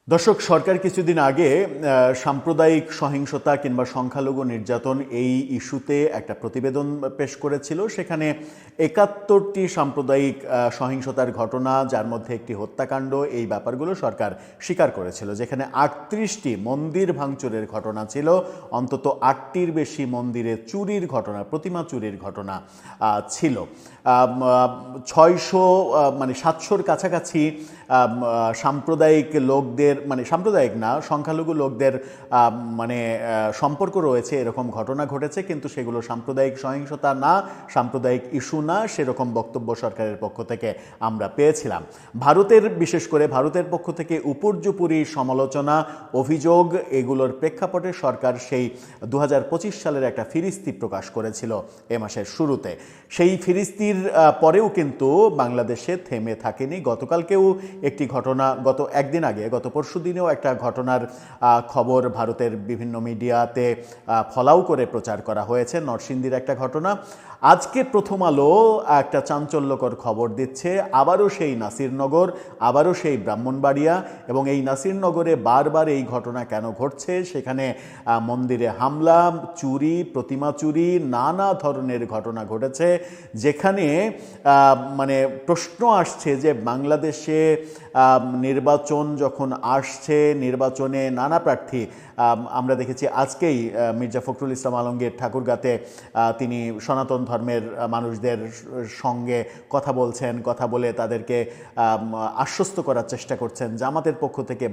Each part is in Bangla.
দর্শক, সরকার কিছুদিন আগে সাম্প্রদায়িক সহিংসতা কিংবা সংখ্যালঘু নির্যাতন এই ইস্যুতে একটা প্রতিবেদন পেশ করেছিল। সেখানে ৭১টি সাম্প্রদায়িক সহিংসতার ঘটনা, যার মধ্যে একটি হত্যাকাণ্ড, এই ব্যাপারগুলো সরকার স্বীকার করেছিল। যেখানে ৩৮টি মন্দির ভাঙচুরের ঘটনা ছিল, অন্তত ৮টির বেশি মন্দিরে চুরির ঘটনা, প্রতিমা চুরির ঘটনা ছিল। ৭০০-র কাছাকাছি সাম্প্রদায়িক লোকদের, সাম্প্রদায়িক না, সংখ্যালঘু লোকদের সম্পর্ক রয়েছে এরকম ঘটনা ঘটেছে, কিন্তু সেগুলো সাম্প্রদায়িক সহিংসতা না, সাম্প্রদায়িক ইস্যু না, সেরকম বক্তব্য সরকারের পক্ষ থেকে আমরা পেয়েছিলাম। বিশেষ করে ভারতের পক্ষ থেকে উপর্যুপরি সমালোচনা, অভিযোগ, এগুলোর প্রেক্ষাপটে সরকার সেই ২০২৫ সালের একটা ফিরিস্তি প্রকাশ করেছিল এ মাসের শুরুতে। সেই ফিরিস্তির পরেও কিন্তু বাংলাদেশে থেমে থাকেনি। গতকালকেও একটি ঘটনা, গত পরশু দিনেও একটা ঘটনার খবর ভারতের বিভিন্ন মিডিয়াতে ফলাও করে প্রচার করা হয়েছে, নরসিংদীর একটা ঘটনা। আজকে প্রথম আলো একটা চাঞ্চল্যকর খবর দিচ্ছে, আবারও সেই নাসিরনগর, আবারও সেই ব্রাহ্মণবাড়িয়া, এবং এই নাসিরনগরে বারবার এই ঘটনা কেন ঘটছে? সেখানে মন্দিরে হামলা, চুরি, প্রতিমা চুরি, নানা ধরনের ঘটনা ঘটেছে, যেখানে প্রশ্ন আসছে যে বাংলাদেশে নির্বাচন যখন আসছে, নির্বাচনে নানা প্রার্থী, আমরা দেখেছি আজকেই মির্জা ফখরুল ইসলাম আলমগীর ঠাকুরগাঁতে তিনি সনাতন ধর্মের মানুষদের সঙ্গে কথা বলছেন, কথা বলে তাদেরকে আশ্বস্ত করার চেষ্টা করছেন। জামাতের পক্ষ থেকে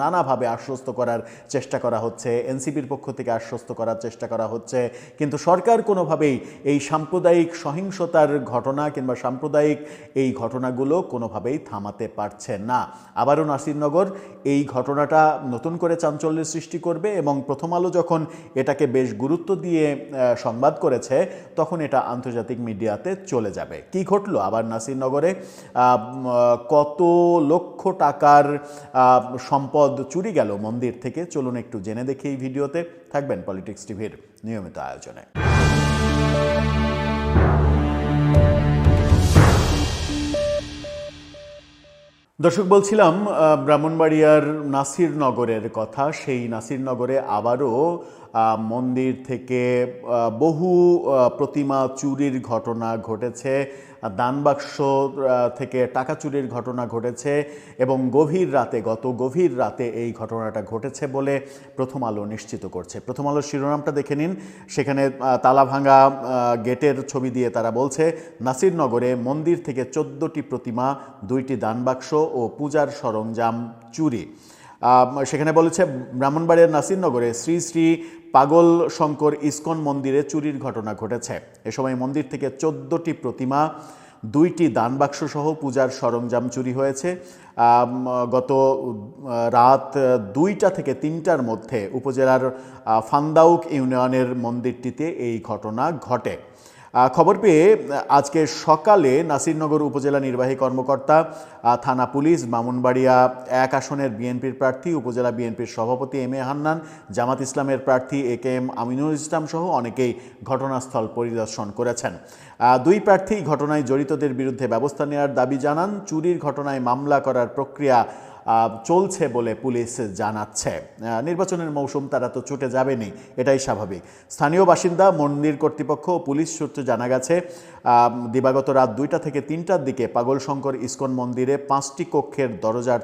নানাভাবে আশ্বস্ত করার চেষ্টা করা হচ্ছে, এনসিপির পক্ষ থেকে আশ্বস্ত করার চেষ্টা করা হচ্ছে, কিন্তু সরকার কোনোভাবেই এই সাম্প্রদায়িক সহিংসতার ঘটনা কিংবা সাম্প্রদায়িক এই ঘটনাগুলো কোনোভাবেই থামাতে পারছে না। আবারও নাসিরনগর, এই ঘটনাটা নতুন করে চাঞ্চল্যের সৃষ্টি করবে, এবং প্রথম আলো যখন এটাকে বেশ গুরুত্ব দিয়ে সংবাদ করেছে, তখন এটা আন্তর্জাতিক মিডিয়াতে চলে যাবে। কি ঘটলো আবার নাসিরনগরে? কত লক্ষ টাকার সম্পদ চুরি গেল মন্দির থেকে? চলুন একটু জেনে দেখি এই ভিডিওতে। থাকবেন পলিটিক্স টিভির নিয়মিত আয়োজনে। দর্শক, বলছিলাম ব্রাহ্মণবাড়িয়ার নাসিরনগরের কথা। সেই নাসিরনগরে আবারও মন্দির থেকে বহু প্রতিমা চুরির ঘটনা ঘটেছে, দানবাক্স থেকে টাকা চুরির ঘটনা ঘটেছে, এবং গভীর রাতে এই ঘটনাটা ঘটেছে বলে প্রথম আলো নিশ্চিত করছে। প্রথম আলোর শিরোনামটা দেখে নিন। সেখানে তালাভাঙা গেটের ছবি দিয়ে তারা বলছে, নাসিরনগরে মন্দির থেকে 14টি প্রতিমা, 2টি দানবাক্স ও পূজার সরঞ্জাম চুরি। সেখানে বলেছে, ব্রাহ্মণবাড়িয়ার নাসিরনগরে শ্রী শ্রী পাগল শঙ্কর ইস্কন মন্দিরে চুরির ঘটনা ঘটেছে। এ সময় মন্দির থেকে 14টি প্রতিমা, 2টি দানবাক্স সহ পূজার সরঞ্জাম চুরি হয়েছে। গত রাত 2টা থেকে 3টার মধ্যে উপজেলার ফান্দাউক ইউনিয়নের মন্দিরটিতে এই ঘটনা ঘটে। খবর পেয়ে আজকে সকালে নাসিরনগর উপজেলা নির্বাহী কর্মকর্তা, থানা পুলিশ, ব্রাহ্মণবাড়িয়া 1 আসনের বিএনপির প্রার্থী, উপজেলা বিএনপির সভাপতি এম এ হান্নান, জামাত ইসলামের প্রার্থী এ কে এম আমিনুল ইসলাম সহ অনেকেই ঘটনাস্থল পরিদর্শন করেছেন। 2 প্রার্থী ঘটনায় জড়িতদের বিরুদ্ধে ব্যবস্থা নেওয়ার দাবি জানান। চুরির ঘটনায় মামলা করার প্রক্রিয়া চলছে বলে পুলিশ জানাচ্ছে। নির্বাচনের মৌসুম, তারা তো ছুটে যাবেনি, এটাই স্বাভাবিক। স্থানীয় বাসিন্দা, মন্দির কর্তৃপক্ষ ও পুলিশ সূত্রে জানা গেছে, দিবাগত রাত 2টা থেকে 3টার দিকে পাগল শঙ্কর ইস্কন মন্দিরে 5টি কক্ষের দরজার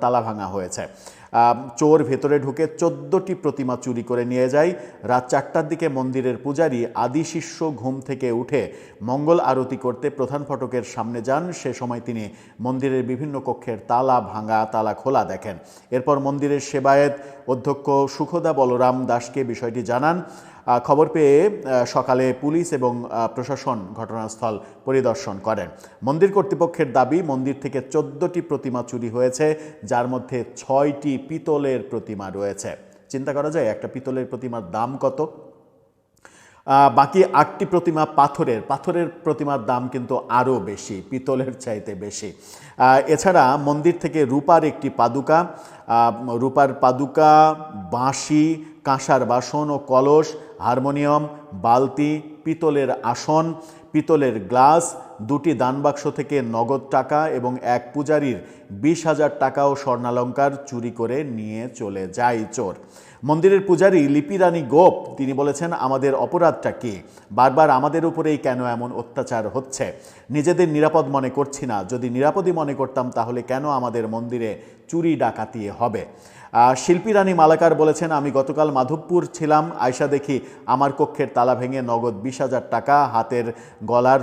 তালা ভাঙা হয়েছে। চোর ভেতরে ঢুকে 14টি প্রতিমা চুরি করে নিয়ে যায়। রাত 4টার দিকে মন্দিরের পূজারী আদি শিষ্য ঘুম থেকে উঠে মঙ্গল আরতি করতে প্রধান ফটকের সামনে যান। সে সময় তিনি মন্দিরের বিভিন্ন কক্ষের তালা খোলা দেখেন। এরপর মন্দিরের সেবায়েত অধ্যক্ষ সুখদা বলরাম দাসকে বিষয়টি জানান। খবর পেয়ে সকালে পুলিশ এবং প্রশাসন ঘটনাস্থল পরিদর্শন করেন। মন্দির কর্তৃপক্ষের দাবি, মন্দির থেকে 14টি প্রতিমা চুরি হয়েছে, যার মধ্যে 6টি পিতলের প্রতিমা রয়েছে। চিন্তা করা যায় একটা পিতলের প্রতিমার দাম কত। বাকি 8টি প্রতিমা পাথরের প্রতিমার দাম কিন্তু আরও বেশি, পিতলের চাইতে বেশি। এছাড়া মন্দির থেকে রূপার পাদুকা, বাঁশি, কাঁসার বাসন ও কলস, হারমোনিয়াম, বালতি, পিতলের আসন, পিতলের গ্লাস, 2টি দানবাক্স থেকে নগদ টাকা এবং এক পূজারীর 20,000 টাকা ও স্বর্ণালঙ্কার চুরি করে নিয়ে চলে যায় চোর। মন্দিরের পূজারী লিপি রানী গোপ তিনি বলেছেন, আমাদের অপরাধটা কি? বারবার আমাদের উপরেই কেন এমন অত্যাচার হচ্ছে? নিজেদের নিরাপদ মনে করছি না। যদি নিরাপদই মনে করতাম তাহলে কেন আমাদের মন্দিরে চুরি ডাকাতি হবে? শিল্পী রানী মালাকার বলেছেন, আমি গতকাল মাধবপুর ছিলাম, আয়সা দেখি আমার কক্ষের তালা ভেঙে নগদ 20,000 টাকা, হাতের গলার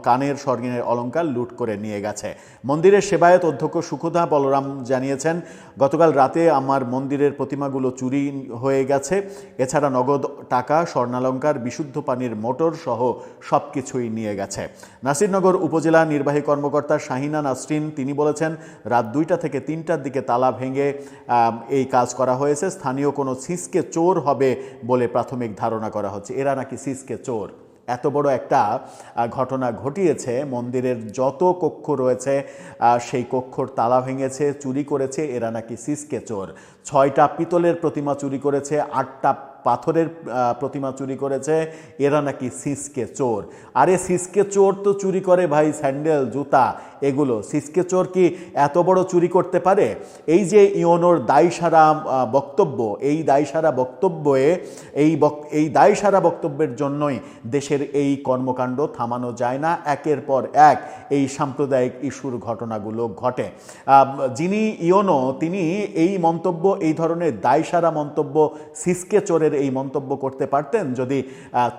কানের স্বর্ণের অলঙ্কার লুট করে নিয়ে গেছে। মন্দিরের সেবায়ত অধ্যক্ষ সুখদা বলরাম জানিয়েছেন, গতকাল রাতে আমার মন্দিরের প্রতিমাগুলো চুরি হয়ে গেছে। এছাড়া নগদ টাকা, স্বর্ণালঙ্কার, বিশুদ্ধ পানির মোটর সহ সব কিছুই নিয়ে গেছে। নাসিরনগর উপজেলা নির্বাহী কর্মকর্তা শাহিনা নাসরিন তিনি বলেছেন, রাত 2টা থেকে 3টার দিকে তালা ভেঙে এই কাজ করা হয়েছে। স্থানীয় কোনো ছিচকে চোর হবে বলে প্রাথমিক ধারণা করা হচ্ছে। এরা নাকি ছিচকে চোর। এত বড় একটা ঘটনা ঘটিয়েছে। মন্দিরের যত কক্ষ রয়েছে সেই কক্ষর তালা ভেঙেছে, চুরি করেছে। এরা নাকি ছিচকে চোর। 6টা পিতলের প্রতিমা চুরি করেছে, 8টা পাথরের প্রতিমা চুরি করেছে। এরা নাকি ছিচকে চোর। আরে ছিচকে চোর তো চুরি করে ভাই স্যান্ডেল, জুতা, এগুলো। ছিচকে চোর কি এত বড় চুরি করতে পারে? এই যে ইওনোর দায়সারা বক্তব্য, এই দায়সারা বক্তব্যের জন্যই দেশের এই কর্মকাণ্ড থামানো যায় না। একের পর এক এই সাম্প্রদায়িক ইস্যুর ঘটনাগুলো ঘটে। যিনি ইওনো তিনি এই মন্তব্য, এই ধরনের দায়সারা মন্তব্য, ছিচকে চোরের এই মন্তব্য করতে পারতেন যদি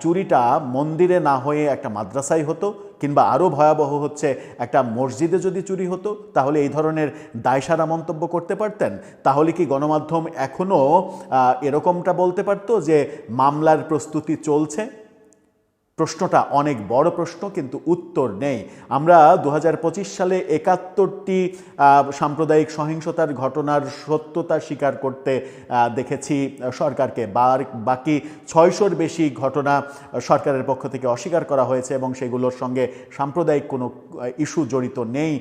চুরিটা মন্দিরে না হয়ে একটা মাদ্রাসায় হতো, কিংবা আরও ভয়াবহ হচ্ছে একটা মসজিদে যদি চুরি হতো, তাহলে এই ধরনের দায়সারা মন্তব্য করতে পারতেন। তাহলে কি গণমাধ্যম এখনও এরকমটা বলতে পারতো যে মামলার প্রস্তুতি চলছে? প্রশ্নটা অনেক বড় প্রশ্ন, কিন্তু উত্তর নেই। আমরা 2025 সালে 71টি সাম্প্রদায়িক সহিংসতার ঘটনার সত্যতা স্বীকার করতে দেখেছি সরকারকে। বাকি 600-র বেশি ঘটনা সরকারের পক্ষ থেকে অস্বীকার করা হয়েছে এবং সেগুলোর সঙ্গে সাম্প্রদায়িক কোনো ইস্যু জড়িত নেই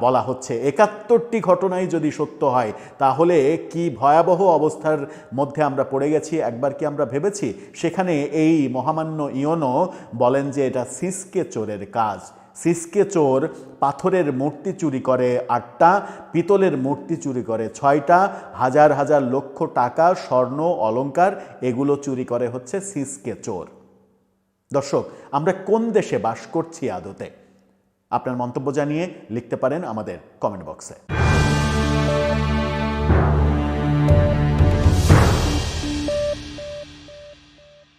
বলা হচ্ছে। 71টি ঘটনাই যদি সত্য হয় তাহলে কি ভয়াবহ অবস্থার মধ্যে আমরা পড়ে গেছি একবার কি আমরা ভেবেছি? সেখানে এই মহামান্য ইওনো বলেন যে এটা ছিচকে চোরের কাজ। ছিচকে চোর পাথরের মূর্তি চুরি করে 8টা, পিতলের মূর্তি চুরি করে 6টা, হাজার হাজার লক্ষ টাকা, স্বর্ণ, অলংকার এগুলো চুরি করে হচ্ছে ছিচকে চোর। দর্শক, আমরা কোন দেশে বাস করছি আদতে? আপনার মন্তব্য জানিয়ে লিখতে পারেন আমাদের কমেন্ট বক্সে।